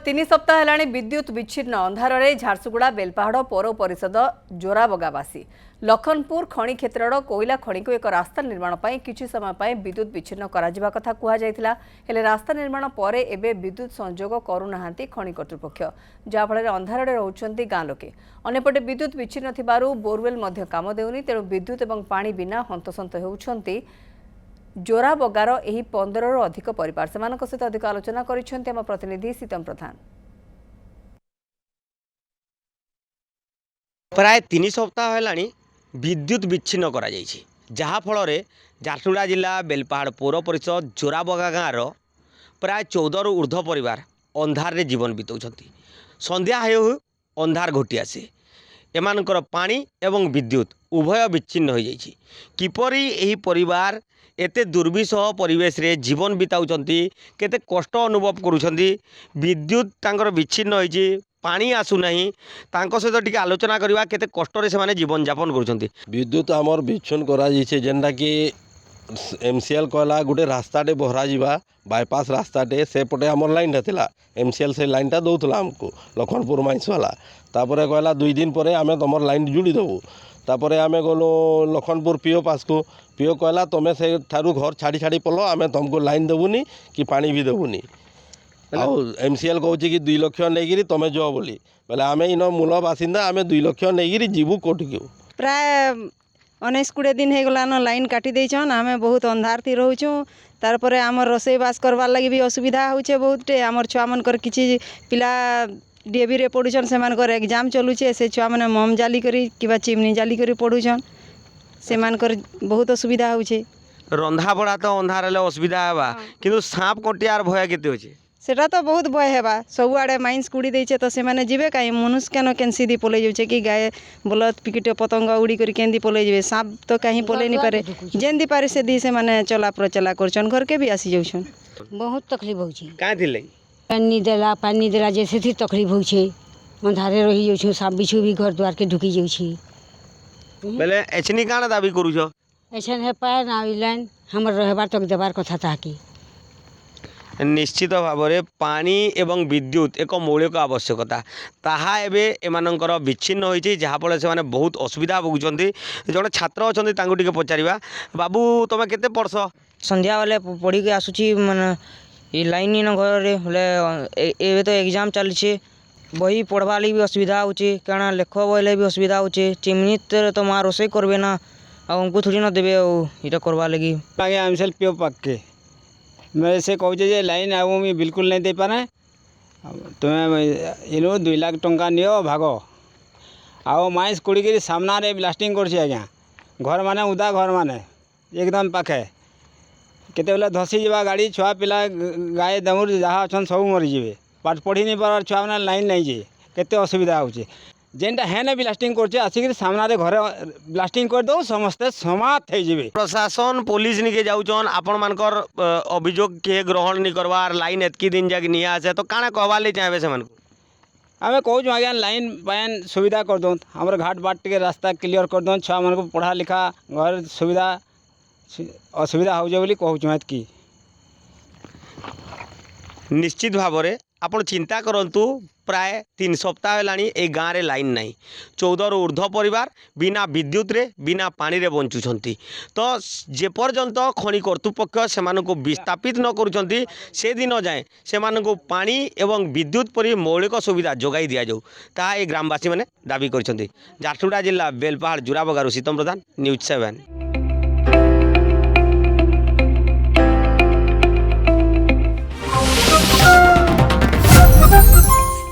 तीन सप्ताह हेलाणी विद्युत विच्छिन्न अंधार झारसुगुड़ा बेलपाहाड़ पौर परिषद जोराबगावासी लखनपुर खनि क्षेत्र कोईला खनि को एक रास्ता निर्माण पर किछि समय पर विद्युत विच्छिन्न करा कथा कहुला हेले रास्ता निर्माण पर एबे विद्युत संजोग करूनाहांती खनि कर्तृपक्ष जहाँफल अंधार रोचंती गाँ लोके अन्यपटे विद्युत विच्छिन्न थिबारु बोरवेल मध्य काम देउनी तेणु विद्युत एवं पानी बिना हंतसंत होउछंती जोराबगार 15 अधिक परिवार सहित अधिक आलोचना करिसेंती आम प्रतिनिधि सीतम प्रधान। प्राय 3 सप्ताह हेलाणी विद्युत विच्छिन्न करा जायछि जहाँफल झारसुगुड़ा जिला बेलपाहाड़ पौर परिषद जोराबगा गाँव प्राय 14 रु ऊर्ध्व परिवार अंधार रे जीवन बिताउछंती। संध्या हेउ अंधार घोटी आसे एमानकर पानी एवं विद्युत उभय विच्छिन्न हो जाइछि। किपरि एही परिवार एते दुर्विषह परिवेश रे जीवन बिताउछंती केते कष्ट अनुभव करूछंती। विद्युत तांकर विच्छिन्न होइछि पानी आसु नाही तांको सहित टिके आलोचना करबा केते कष्ट रे से जीवन यापन करूछंती। विद्युत आमर विच्छिन्न करा जाइछे जेनटा कि एमसीएल कहला गोटे रास्ताटे बहरा जीवा बाईपास रास्ताटे सेपटे आमर लाइन था एमसीएल से लाइनटा दौला आमको लखनपुर माइंस वाला तापर कहला 2 दिन पर आम तुम लाइन जोड़ी देबू तापर आम गलु लखनपुर पीओ पास को पीओ कहला तुम्हें से ठारू घर छाड़ी छाड़ी पलो आम तुमको लाइन देबूनी कि पानी भी देबूनी आउ एमसीएल कहूँ कि 2 लाख नहीं तुम्हें जो बोली बोले आम इन मूल बासिंदा आम 2 लाख नहीं जीवू कोटिक प्राय 19-20 दिन हो गलान लाइन काटी देछन आमे बहुत अंधार थी रहूँ तारपर आम रोसईबास करवार लगी भी असुविधा होचे बहुते आमर छुआ मनकर किछि पिला डीएवी रे पढ़ुछन सेमानकर एग्जाम चलुचे से छुआ माने मम जाली करी किबा चिमनी जाली करी पढ़ुछन सेमानकर बहुत असुविधा होचे। रंधा बड़ा तो अंधार हेले असुविधा हेबा किंतु सांप कटियार भय केते होचे सेटा तो बहुत भय हेबा सबुआड़े माइंस कुड़ी देछे तो सेमाने जीवे काई मनुष्य केन केन सीधी पले जाउछे कि गाय बलद पिकिट पतंग उड़ी करी केंदी पले जावे सांप तो कहीं पले नहीं पारे जेंदी पारे से दी से माने चला प्रचला करछन घर के भी आसी जाउछन। बहुत तकलीफ होउछे काहे थिले पानी देला जैसे थी तकलीफ होउछे अंधारे रही जाउछे सांप बिछु भी घर द्वार के ढुकी जाउछे बेले एछनी काना दाबी करूछो ऐसन है पाए ना लाइन हमर रहबार तक देबार कथा ताकि निश्चित भाव में पानी एवं विद्युत एक मौलिक आवश्यकता ताहा एबे एमानंकर विच्छिन्न होइछि जहाँफल से माने बहुत असुविधा भोगुचंती। जड़े छात्र अछंती तांको टिके पचारिबा बाबू तमे केते पढ़स संध्या बेले पढ़ी के आसुची माने ई लाइन न घरे हले एबे तो एग्जाम चलछे बही पढ़वा ਲਈ भी असुविधा होचे काना लेख बोले भी असुविधा होचे चिमनी तो मां रोसई करबे ना आ हमको थोड़ी न देबे इटा करवा लगी आगे एमसीएल पीओ पक के मैं से कहूँ जे लाइन आउ मुझे बिल्कुल नहीं दे पारे तुम्हें इनो 2 लाख टंका नियो भाग आओ माइस कुड़ी सामना रे ब्लास्टिंग कर आज्ञा घर माने उदा घर माने एकदम पाखे केते बेले धसी जावा गाड़ी छुआ पिला गाय दमुर जहाँ अच्छा सब मरीजे पाठ पढ़ी नहीं पार छुआ मैंने लाइन नहीं जे केते असुविधा होचे जेनटा है ब्लास्टिंग करछे आसिक सामना रे घरे ब्लास्टिंग कर दो समस्ते समाप्त हो जिवे। प्रशासन पुलिस निके जाउछन आपण मानकर अभियोग के ग्रहण नहीं करवार लाइन एतकी दिन जाके नहीं आसे तो काना कहवा ले चाहे से मन आमे कहूँ आज्ञा लाइन पाइन सुविधा कर दो हमर घाट बाट के रास्ता क्लियर कर दो छुआ मन को पढ़ा लिखा घर सुविधा असुविधा हो जाए बोली कहूँ कि निश्चित भाव में आपण चिंता करंतु प्राय 3 सप्ताह हेलाणी ए गाँव रे लाइन नहीं 14 रु ऊर्ध्व परिवार बिना विद्युत रे बिना पानी रे बंचुछंती तो जे पर्यंत खनि कर्तृपक्ष सेमानकु विस्थापित न करूछंती से दिन जाए सेमानकु पानी एवं विद्युत परि मौलिक सुविधा जोगाई दिया जाऊ ता ए ग्रामवासी माने दाबी करछंती। झारसुगुड़ा जिला बेलपाहाड़ जोराबगारु सीतम प्रधान न्यूज 7।